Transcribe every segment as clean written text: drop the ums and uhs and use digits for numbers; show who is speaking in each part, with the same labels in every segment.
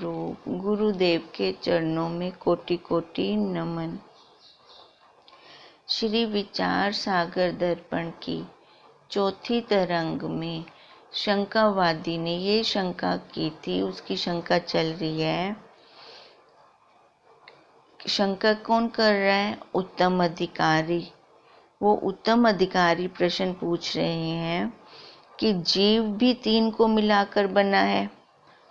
Speaker 1: रूप गुरुदेव के चरणों में कोटि कोटि नमन। श्री विचार सागर दर्पण की चौथी तरंग में शंकावादी ने ये शंका की थी, उसकी शंका चल रही है। शंका कौन कर रहा है? उत्तम अधिकारी। वो उत्तम अधिकारी प्रश्न पूछ रहे हैं कि जीव भी तीन को मिलाकर बना है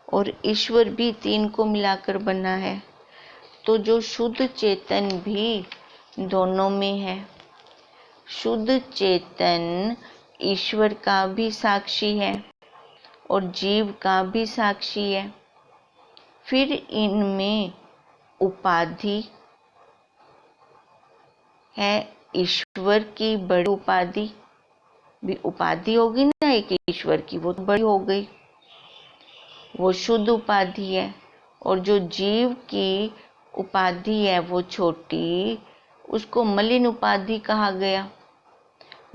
Speaker 1: और ईश्वर भी तीन को मिलाकर बना है, तो जो शुद्ध चेतन भी दोनों में है। शुद्ध चेतन ईश्वर का भी साक्षी है और जीव का भी साक्षी है। फिर इनमें उपाधि है, ईश्वर की बड़ी उपाधि भी उपाधि होगी ना एक ईश्वर की, वो तो बड़ी हो गई, वो शुद्ध उपाधि है। और जो जीव की उपाधि है वो छोटी, उसको मलिन उपाधि कहा गया।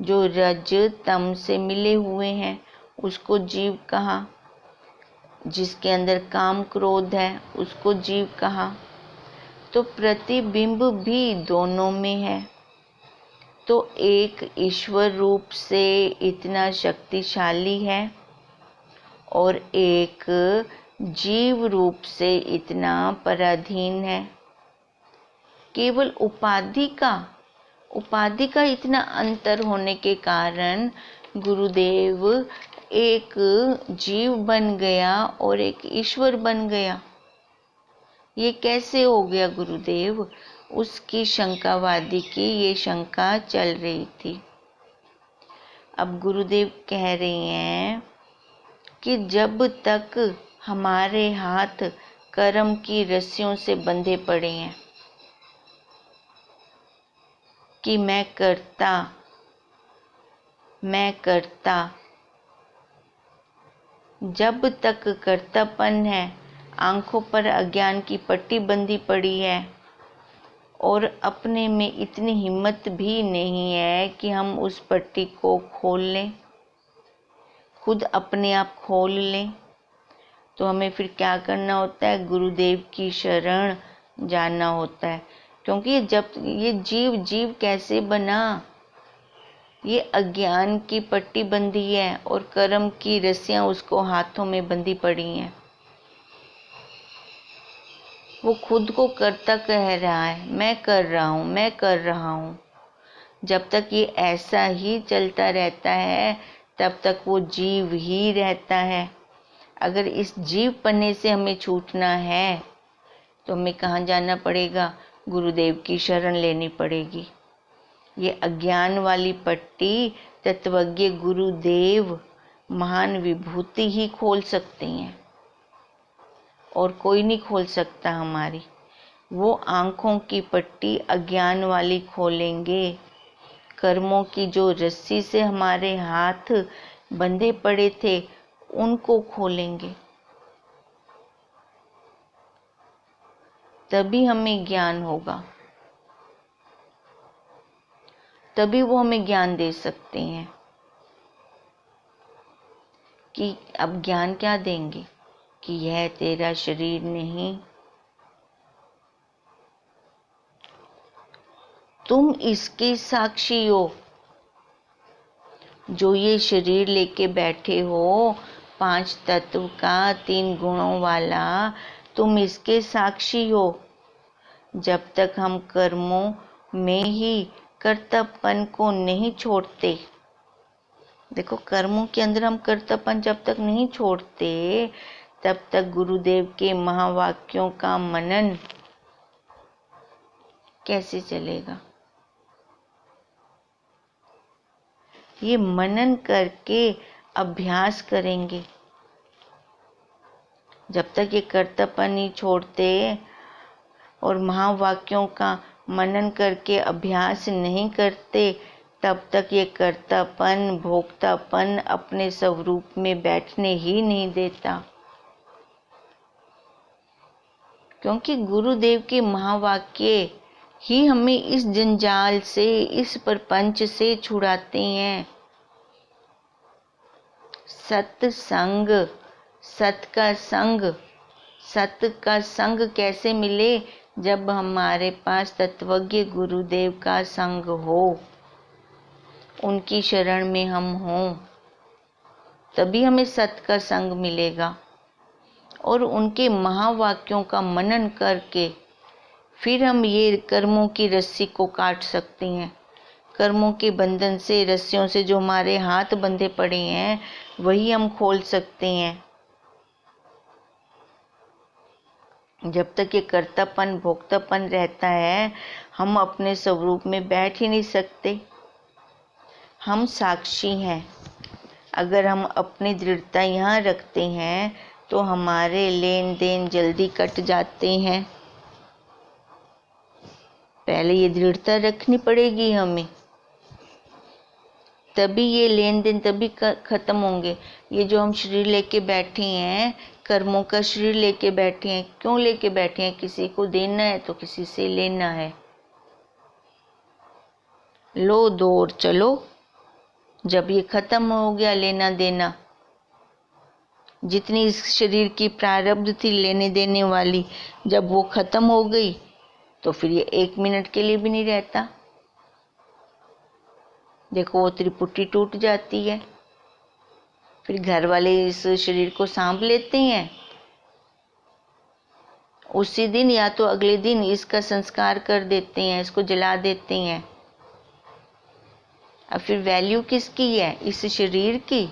Speaker 1: जो रज तम से मिले हुए हैं उसको जीव कहा, जिसके अंदर काम क्रोध है उसको जीव कहा। तो प्रतिबिंब भी दोनों में है। तो एक ईश्वर रूप से इतना शक्तिशाली है और एक जीव रूप से इतना पराधीन है। केवल उपाधि का इतना अंतर होने के कारण गुरुदेव एक जीव बन गया और एक ईश्वर बन गया। ये कैसे हो गया गुरुदेव? उसकी शंकावादी की ये शंका चल रही थी। अब गुरुदेव कह रहे हैं कि जब तक हमारे हाथ कर्म की रस्सियों से बंधे पड़े हैं कि मैं करता, जब तक कर्तापन है, आंखों पर अज्ञान की पट्टी बंधी पड़ी है और अपने में इतनी हिम्मत भी नहीं है कि हम उस पट्टी को खोल लें, खुद अपने आप खोल लें, तो हमें फिर क्या करना होता है? गुरुदेव की शरण जाना होता है। क्योंकि जब ये जीव कैसे बना? ये अज्ञान की पट्टी बंधी है और कर्म की रस्सियां उसको हाथों में बंधी पड़ी हैं। वो खुद को करता कह रहा है, मैं कर रहा हूँ। जब तक ये ऐसा ही चलता रहता है तब तक वो जीव ही रहता है। अगर इस जीव पन्ने से हमें छूटना है तो हमें कहाँ जाना पड़ेगा? गुरुदेव की शरण लेनी पड़ेगी। ये अज्ञान वाली पट्टी तत्वज्ञ गुरुदेव महान विभूति ही खोल सकते हैं और कोई नहीं खोल सकता हमारी। वो आंखों की पट्टी अज्ञान वाली खोलेंगे, कर्मों की जो रस्सी से हमारे हाथ बंधे पड़े थे उनको खोलेंगे, तभी हमें ज्ञान होगा, तभी वो हमें ज्ञान दे सकते हैं। कि अब ज्ञान क्या देंगे? कि यह तेरा शरीर नहीं, तुम इसके साक्षी हो। जो ये शरीर लेके बैठे हो, 5 तत्व का 3 गुणों वाला, तुम इसके साक्षी हो। जब तक हम कर्मों में ही कर्तव्यपन को नहीं छोड़ते, देखो कर्मों के अंदर हम कर्तव्यपन जब तक नहीं छोड़ते तब तक गुरुदेव के महावाक्यों का मनन कैसे चलेगा? ये मनन करके अभ्यास करेंगे। जब तक ये कर्तव्यपन नहीं छोड़ते और महावाक्यों का मनन करके अभ्यास नहीं करते, तब तक ये कर्तापन भोक्तापन अपने स्वरूप में बैठने ही नहीं देता। क्योंकि गुरुदेव के महावाक्य ही हमें इस जंजाल से, इस प्रपंच से छुड़ाते हैं। सत्संग, सत का संग, सत का संग कैसे मिले? जब हमारे पास तत्वज्ञ गुरुदेव का संग हो, उनकी शरण में हम हों, तभी हमें सत का संग मिलेगा। और उनके महावाक्यों का मनन करके फिर हम ये कर्मों की रस्सी को काट सकते हैं। कर्मों के बंधन से, रस्सियों से जो हमारे हाथ बंधे पड़े हैं, वही हम खोल सकते हैं। जब तक ये कर्तापन, भोक्तापन रहता है, हम अपने स्वरूप में बैठ ही नहीं सकते। हम साक्षी हैं। अगर हम अपनी दृढ़ता यहाँ रखते हैं तो हमारे लेन देन जल्दी कट जाते हैं। पहले ये दृढ़ता रखनी पड़ेगी हमें, तभी ये लेन देन तभी खत्म होंगे। ये जो हम शरीर लेके बैठे हैं, कर्मों का शरीर लेके बैठे हैं, क्यों लेके बैठे हैं? किसी को देना है तो किसी से लेना है। लो दो और चलो। जब ये खत्म हो गया लेना देना, जितनी इस शरीर की प्रारब्ध थी लेने देने वाली, जब वो खत्म हो गई तो फिर ये 1 मिनट के लिए भी नहीं रहता। देखो वो त्रिपुटी टूट जाती है। फिर घर वाले इस शरीर को सांभ लेते हैं, उसी दिन या तो अगले दिन इसका संस्कार कर देते हैं, इसको जला देते हैं। अब फिर वैल्यू किसकी है? इस शरीर की,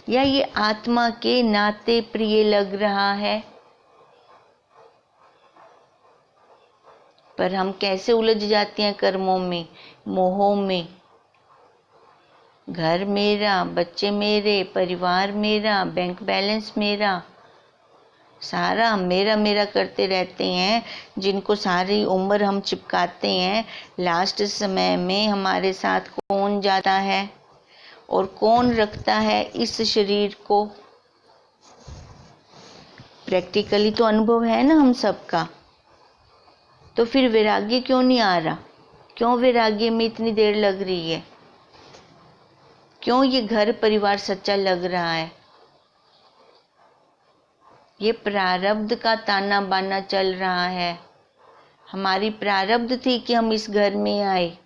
Speaker 1: या ये आत्मा के नाते प्रिय लग रहा है? पर हम कैसे उलझ जाते हैं कर्मों में, मोहों में। घर मेरा, बच्चे मेरे, परिवार मेरा, बैंक बैलेंस मेरा, सारा मेरा मेरा करते रहते हैं, जिनको सारी उम्र हम चिपकाते हैं। लास्ट समय में हमारे साथ कौन जाता है और कौन रखता है इस शरीर को? प्रैक्टिकली तो अनुभव है ना हम सबका। तो फिर वैराग्य क्यों नहीं आ रहा? क्यों वैराग्य में इतनी देर लग रही है? क्यों ये घर परिवार सच्चा लग रहा है? ये प्रारब्ध का ताना बाना चल रहा है। हमारी प्रारब्ध थी कि हम इस घर में आए।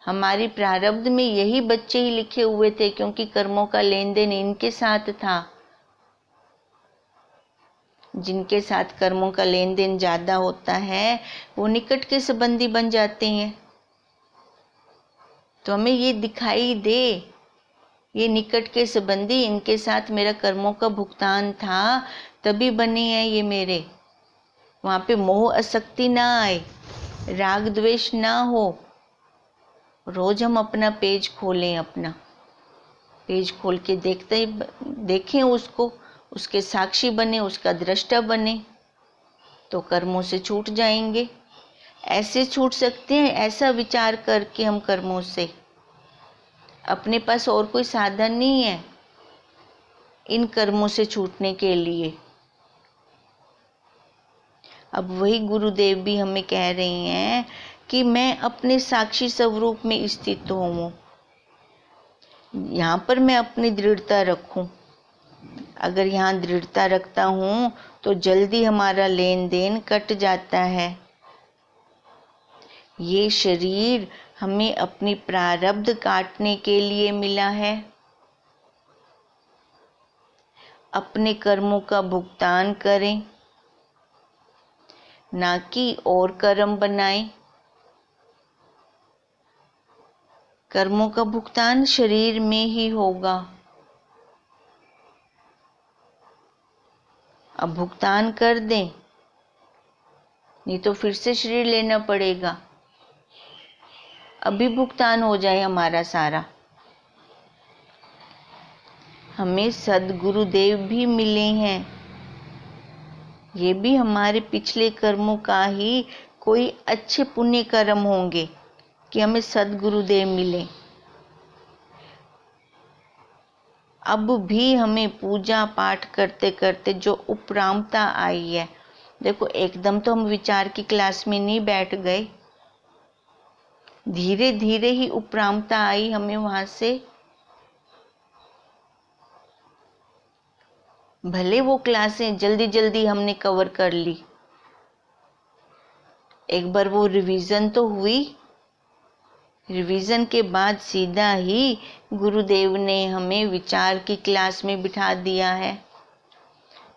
Speaker 1: हमारी प्रारब्ध में यही बच्चे ही लिखे हुए थे, क्योंकि कर्मों का लेन देन इनके साथ था। जिनके साथ कर्मों का लेन देन ज्यादा होता है, वो निकट के संबंधी बन जाते हैं। तो हमें ये दिखाई दे, ये निकट के संबंधी, इनके साथ मेरा कर्मों का भुगतान था, तभी बने हैं ये मेरे। वहाँ पे मोह आसक्ति ना आए, राग द्वेष ना हो। रोज हम अपना पेज खोलें, अपना पेज खोल के देखें उसको, उसके साक्षी बने, उसका दृष्टा बने, तो कर्मों से छूट जाएंगे। ऐसे छूट सकते हैं, ऐसा विचार करके हम कर्मों से। अपने पास और कोई साधन नहीं है इन कर्मों से छूटने के लिए। अब वही गुरुदेव भी हमें कह रहे हैं कि मैं अपने साक्षी स्वरूप में स्थित हूँ, यहाँ पर मैं अपनी दृढ़ता रखूं। अगर यहाँ दृढ़ता रखता हूँ तो जल्दी हमारा लेन देन कट जाता है। ये शरीर हमें अपनी प्रारब्ध काटने के लिए मिला है, अपने कर्मों का भुगतान करें, ना कि और कर्म बनाएं। कर्मों का भुगतान शरीर में ही होगा। अब भुगतान कर दें, नहीं तो फिर से शरीर लेना पड़ेगा। अभी भुगतान हो जाए हमारा सारा। हमें सद्गुरुदेव भी मिले हैं, ये भी हमारे पिछले कर्मों का ही कोई अच्छे पुण्य कर्म होंगे कि हमें सद्गुरुदेव मिले। अब भी हमें पूजा पाठ करते करते जो उपरामता आई है, देखो एकदम तो हम विचार की क्लास में नहीं बैठ गए, धीरे धीरे ही उपरामता आई हमें वहां से। भले वो क्लासें जल्दी जल्दी हमने कवर कर ली, एक बार वो रिवीजन तो हुई। रिवीजन के बाद सीधा ही गुरुदेव ने हमें विचार की क्लास में बिठा दिया है।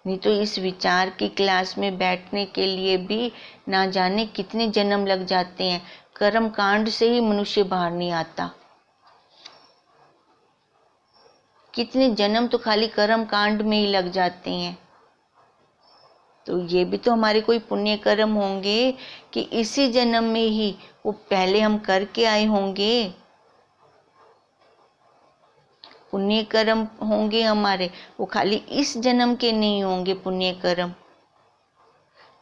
Speaker 1: नहीं तो इस विचार की क्लास में बैठने के लिए भी ना जाने कितने जन्म लग जाते हैं। कर्म कांड से ही मनुष्य बाहर नहीं आता। कितने जन्म तो खाली कर्म कांड में ही लग जाते हैं। तो ये भी तो हमारे कोई पुण्य कर्म होंगे कि इसी जन्म में ही वो पहले हम करके आए होंगे। पुण्य कर्म होंगे हमारे, वो खाली इस जन्म के नहीं होंगे पुण्य कर्म।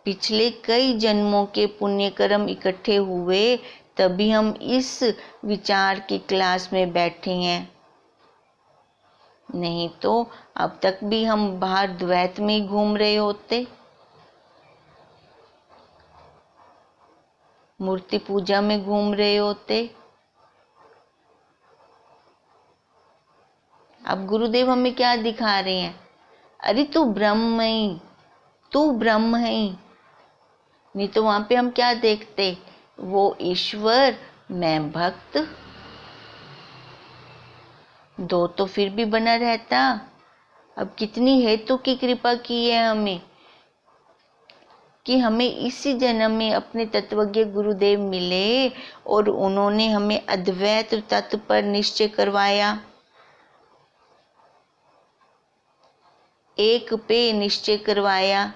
Speaker 1: पिछले कई जन्मों के पुण्य कर्म इकट्ठे हुए तभी हम इस विचार की क्लास में बैठे हैं। नहीं तो अब तक भी हम बाहर द्वैत में ही घूम रहे होते, मूर्ति पूजा में घूम रहे होते। अब गुरुदेव हमें क्या दिखा रहे हैं? अरे तू ब्रह्म है, तू ब्रह्म है। नहीं तो वहां पे हम क्या देखते? वो ईश्वर, मैं भक्त, दो तो फिर भी बना रहता। अब कितनी हेतु की कृपा की है हमें कि हमें इसी जन्म में अपने तत्वज्ञ गुरुदेव मिले और उन्होंने हमें अद्वैत तत्व पर निश्चय करवाया। एक पे निश्चय करवाया।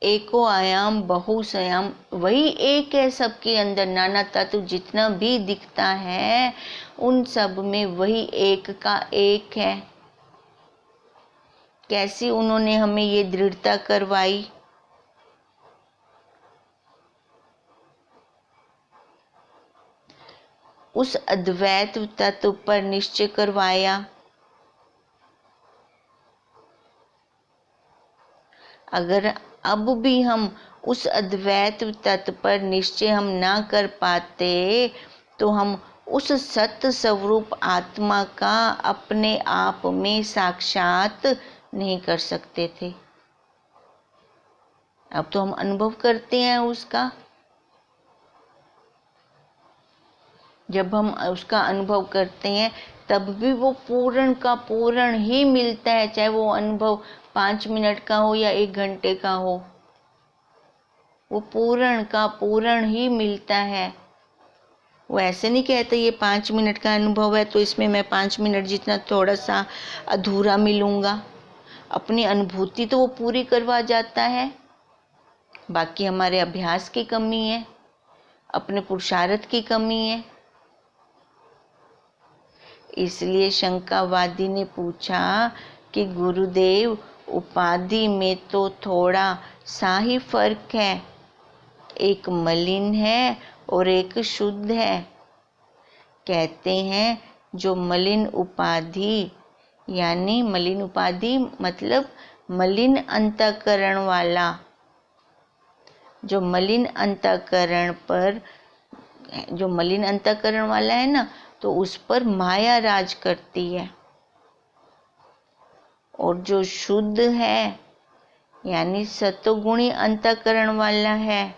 Speaker 1: एको आयाम बहुसयाम, वही एक है सबके अंदर। नाना तत्व जितना भी दिखता है उन सब में वही एक का एक है। कैसी उन्होंने हमें ये दृढ़ता करवाई? उस अद्वैत तत्व पर निश्चय करवाया। अगर अब भी हम उस अद्वैत तत्व पर निश्चय हम ना कर पाते तो हम उस सत्य स्वरूप आत्मा का अपने आप में साक्षात नहीं कर सकते थे। अब तो हम अनुभव करते हैं उसका। जब हम उसका अनुभव करते हैं तब भी वो पूर्ण का पूर्ण ही मिलता है, चाहे वो अनुभव 5 मिनट का हो या 1 घंटे का हो, वो पूर्ण का पूर्ण ही मिलता है। वो ऐसे नहीं कहते ये 5 मिनट का अनुभव है तो इसमें मैं 5 मिनट जितना थोड़ा सा अधूरा मिलूंगा। अपनी अनुभूति तो वो पूरी करवा जाता है। बाकी हमारे अभ्यास की कमी है, अपने पुरुषार्थ की कमी है। इसलिए शंकावादी ने पूछा कि गुरुदेव, उपाधि में तो थोड़ा सा ही फर्क है, एक मलिन है और एक शुद्ध है। कहते हैं जो मलिन उपाधि, यानी मलिन उपाधि मतलब मलिन अंतःकरण वाला, जो मलिन अंतःकरण पर, जो मलिन अंतःकरण वाला है ना, तो उस पर माया राज करती है। और जो शुद्ध है यानी सत्वगुणी अंतःकरण वाला है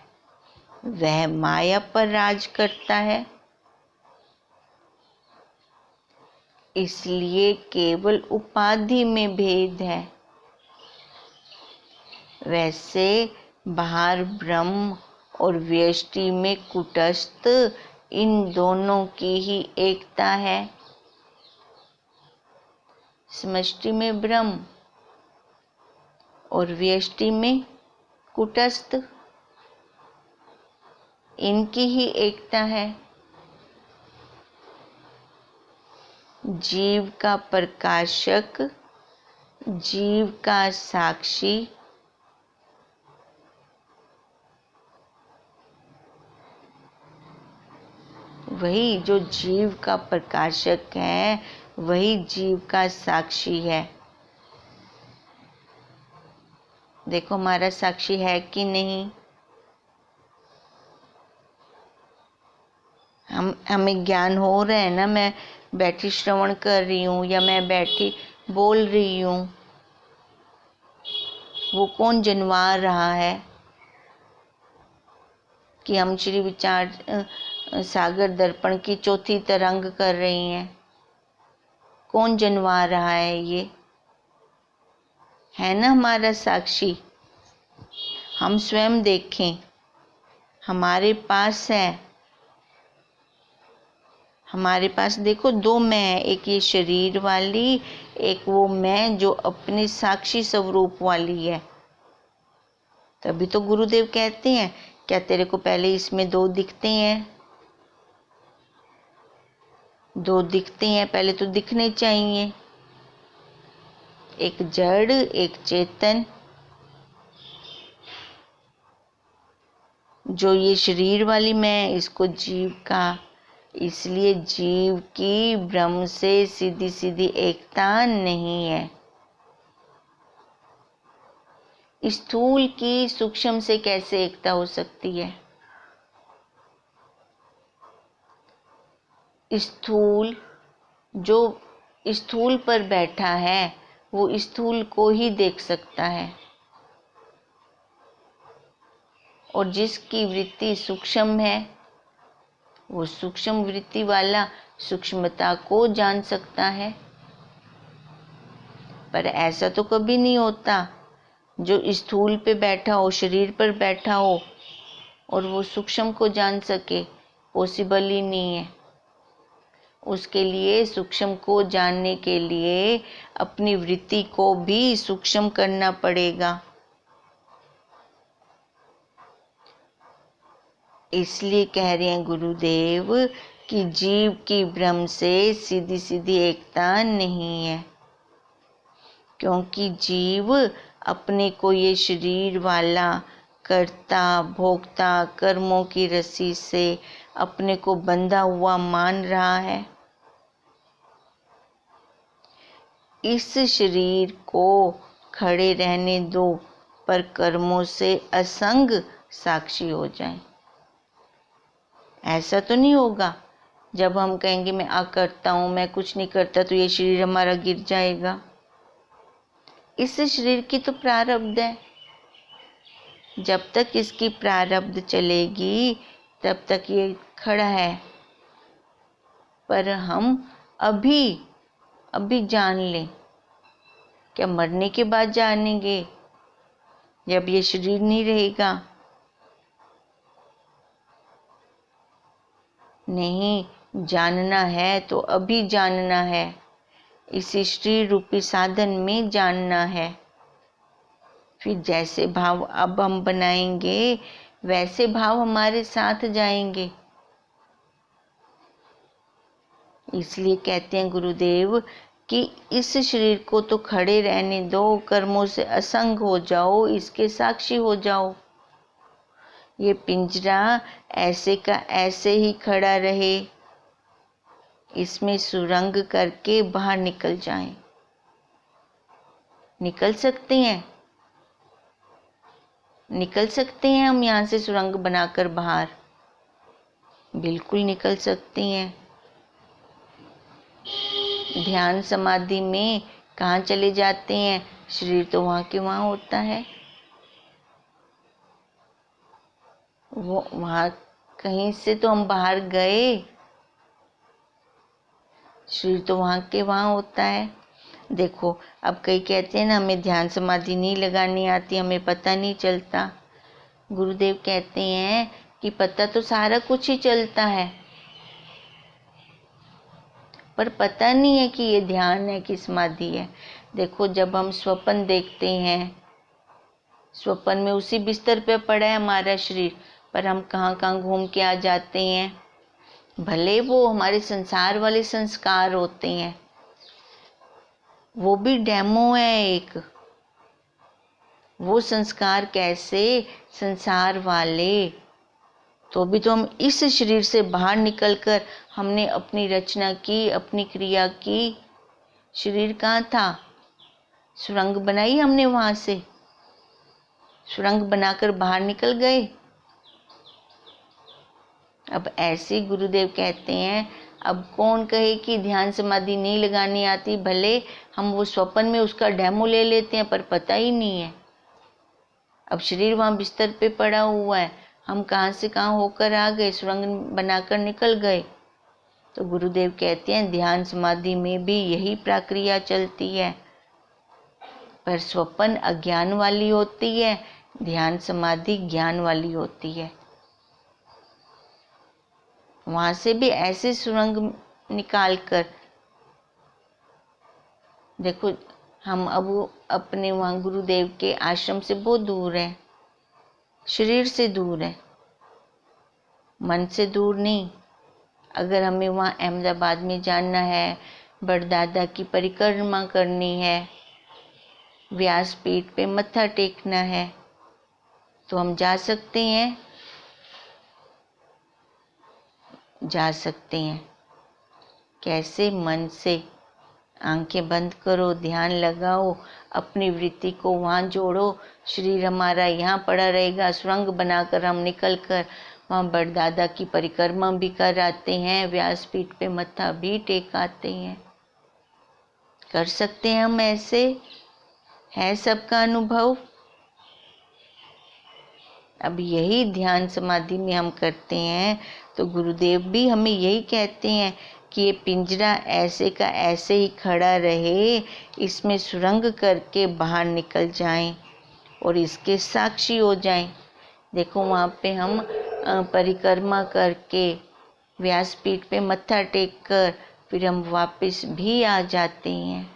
Speaker 1: वह माया पर राज करता है। इसलिए केवल उपाधि में भेद है। वैसे बाहर ब्रह्म और व्यष्टि में कुटस्थ, इन दोनों की ही एकता है। समष्टि में ब्रह्म और व्यष्टि में कुटस्थ, इनकी ही एकता है। जीव का प्रकाशक, जीव का साक्षी, वही जो जीव का प्रकाशक है वही जीव का साक्षी है। देखो हमारा साक्षी है कि नहीं? हमें ज्ञान हो रहा है ना, मैं बैठी श्रवण कर रही हूँ या मैं बैठी बोल रही हूँ, वो कौन जनवा रहा है कि हम श्री विचार सागर दर्पण की चौथी तरंग कर रही हैं? कौन जनवा रहा है ना हमारा साक्षी। हम स्वयं देखें, हमारे पास है, हमारे पास देखो दो मैं है, एक ये शरीर वाली, एक वो मैं जो अपने साक्षी स्वरूप वाली है। तभी तो गुरुदेव कहते हैं, क्या तेरे को पहले इसमें दो दिखते हैं? दो दिखते हैं, पहले तो दिखने चाहिए, एक जड़ एक चेतन। जो ये शरीर वाली मैं, इसको जीव का, इसलिए जीव की ब्रह्म से सीधी सीधी एकता नहीं है। स्थूल की सूक्ष्म से कैसे एकता हो सकती है? स्थूल जो स्थूल पर बैठा है वो स्थूल को ही देख सकता है, और जिसकी वृत्ति सूक्ष्म है वो सूक्ष्म वृत्ति वाला सूक्ष्मता को जान सकता है। पर ऐसा तो कभी नहीं होता जो स्थूल पे बैठा हो, शरीर पर बैठा हो और वो सूक्ष्म को जान सके, पॉसिबल ही नहीं है। उसके लिए सूक्ष्म को जानने के लिए अपनी वृत्ति को भी सूक्ष्म करना पड़ेगा। इसलिए कह रहे हैं गुरुदेव कि जीव की ब्रह्म से सीधी सीधी एकता नहीं है, क्योंकि जीव अपने को ये शरीर वाला कर्ता भोक्ता कर्मों की रस्सी से अपने को बंधा हुआ मान रहा है। इस शरीर को खड़े रहने दो, पर कर्मों से असंग साक्षी हो जाए। ऐसा तो नहीं होगा जब हम कहेंगे मैं अकर्ता हूँ, मैं कुछ नहीं करता, तो ये शरीर हमारा गिर जाएगा। इस शरीर की तो प्रारब्ध है, जब तक इसकी प्रारब्ध चलेगी तब तक ये खड़ा है। पर हम अभी जान लें, क्या मरने के बाद जानेंगे जब ये शरीर नहीं रहेगा? नहीं, जानना है तो अभी जानना है, इसी शरीर रूपी साधन में जानना है। फिर जैसे भाव अब हम बनाएंगे वैसे भाव हमारे साथ जाएंगे। इसलिए कहते हैं गुरुदेव कि इस शरीर को तो खड़े रहने दो, कर्मों से असंग हो जाओ, इसके साक्षी हो जाओ। ये पिंजरा ऐसे का ऐसे ही खड़ा रहे, इसमें सुरंग करके बाहर निकल जाएं। निकल सकते हैं, निकल सकते हैं हम यहाँ से सुरंग बनाकर बाहर? बिल्कुल निकल सकते हैं। ध्यान समाधि में कहाँ चले जाते हैं? शरीर तो वहाँ के वहाँ होता है, वो वहाँ कहीं से तो हम बाहर गए, शरीर तो वहाँ के वहाँ होता है। देखो अब कई कहते हैं ना हमें ध्यान समाधि नहीं लगानी आती, हमें पता नहीं चलता। गुरुदेव कहते हैं कि पता तो सारा कुछ ही चलता है, पर पता नहीं है कि ये ध्यान है कि समाधि है। देखो जब हम स्वप्न देखते हैं, स्वप्न में उसी बिस्तर पे पड़ा है हमारा शरीर, पर हम कहाँ कहाँ घूम के आ जाते हैं। भले वो हमारे संसार वाले संस्कार होते हैं, वो भी डेमो है एक। वो संस्कार कैसे? संसार वाले। तो भी तो हम इस शरीर से बाहर निकलकर हमने अपनी रचना की, अपनी क्रिया की। शरीर कहाँ था? सुरंग बनाई हमने, वहां से सुरंग बनाकर बाहर निकल गए। अब ऐसे गुरुदेव कहते हैं अब कौन कहे कि ध्यान समाधि नहीं लगानी आती, भले हम वो स्वप्न में उसका डेमो ले लेते हैं पर पता ही नहीं है। अब शरीर वहाँ बिस्तर पे पड़ा हुआ है, हम कहाँ से कहाँ होकर आ गए, सुरंग बनाकर निकल गए। तो गुरुदेव कहते हैं ध्यान समाधि में भी यही प्रक्रिया चलती है, पर स्वप्न अज्ञान वाली होती है, ध्यान समाधि ज्ञान वाली होती है। वहां से भी ऐसे सुरंग निकाल कर देखो, हम अब अपने वहाँ गुरुदेव के आश्रम से बहुत दूर है, शरीर से दूर है, मन से दूर नहीं। अगर हमें वहाँ अहमदाबाद में जाना है, बड़दादा की परिक्रमा करनी है, व्यासपीठ पे मत्था टेकना है, तो हम जा सकते हैं, जा सकते हैं। कैसे? मन से। आंखें बंद करो, ध्यान लगाओ, अपनी वृत्ति को वहाँ जोड़ो, शरीर हमारा यहाँ पड़ा रहेगा, सुरंग बनाकर हम निकल कर वहाँ बड़दादा की परिक्रमा भी कर आते हैं, व्यासपीठ पे मत्था भी टेक आते हैं। कर सकते हैं हम ऐसे, है सबका अनुभव। अब यही ध्यान समाधि में हम करते हैं, तो गुरुदेव भी हमें यही कहते हैं कि ये पिंजरा ऐसे का ऐसे ही खड़ा रहे, इसमें सुरंग करके बाहर निकल जाएं और इसके साक्षी हो जाएं। देखो वहाँ पे हम परिक्रमा करके व्यासपीठ पे मत्था टेक कर फिर हम वापस भी आ जाते हैं।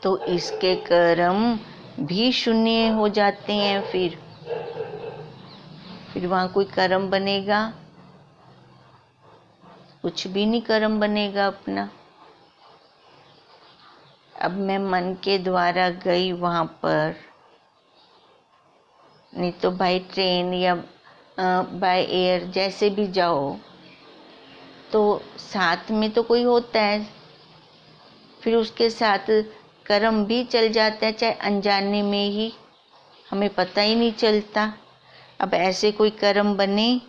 Speaker 1: तो इसके कर्म भी शून्य हो जाते हैं। फिर वहाँ कोई कर्म बनेगा? कुछ भी नहीं कर्म बनेगा अपना। अब मैं मन के द्वारा गई वहाँ पर, नहीं तो बाय ट्रेन या बाय एयर जैसे भी जाओ, तो साथ में तो कोई होता है, फिर उसके साथ कर्म भी चल जाता है, चाहे अनजाने में ही, हमें पता ही नहीं चलता। अब ऐसे कोई कर्म बने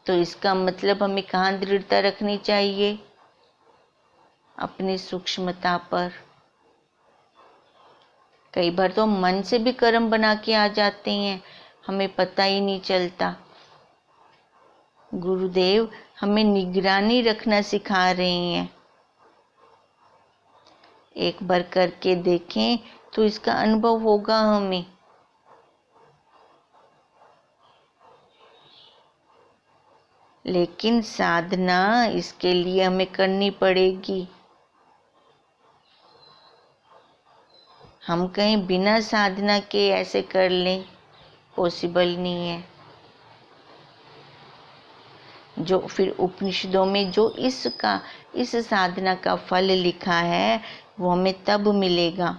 Speaker 1: तो इसका मतलब हमें कहाँ दृढ़ता रखनी चाहिए? अपनी सूक्ष्मता पर। कई बार तो मन से भी कर्म बना के आ जाते हैं, हमें पता ही नहीं चलता। गुरुदेव हमें निगरानी रखना सिखा रहे हैं। एक बार करके देखें तो इसका अनुभव होगा हमें। लेकिन साधना इसके लिए हमें करनी पड़ेगी। हम कहीं बिना साधना के ऐसे कर लें, पॉसिबल नहीं है। जो फिर उपनिषदों में जो इस साधना का फल लिखा है वो हमें तब मिलेगा।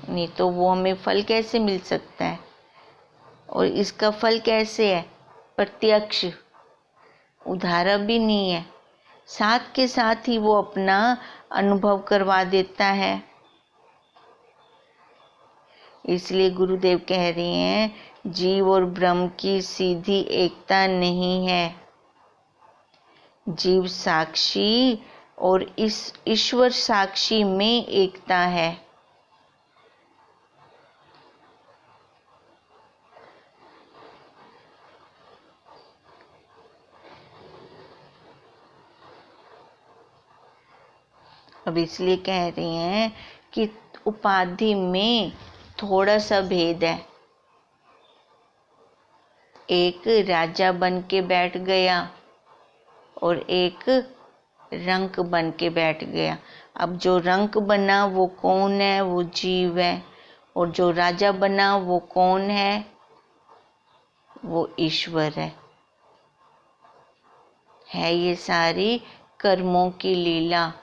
Speaker 1: नहीं तो वो हमें फल कैसे मिल सकता है? और इसका फल कैसे है? प्रत्यक्ष, उधारा भी नहीं है, साथ के साथ ही वो अपना अनुभव करवा देता है। इसलिए गुरुदेव कह रहे हैं जीव और ब्रह्म की सीधी एकता नहीं है। जीव साक्षी और इस ईश्वर साक्षी में एकता है। अब इसलिए कह रहे हैं कि उपाधि में थोड़ा सा भेद है। एक राजा बन के बैठ गया और एक रंक बन के बैठ गया। अब जो रंक बना वो कौन है? वो जीव है। और जो राजा बना वो कौन है? वो ईश्वर है। ये सारी कर्मों की लीला।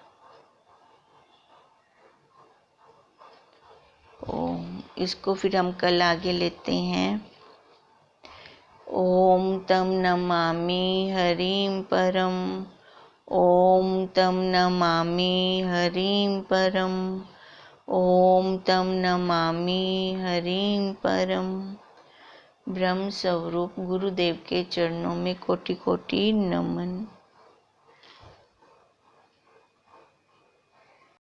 Speaker 1: इसको फिर हम कल आगे लेते हैं। ओम तम नमामि हरिम परम। ओम तम नमामि हरिम परम। ओम तम नमामि हरिं परम ब्रह्म स्वरूप गुरुदेव के चरणों में कोटि कोटि नमन।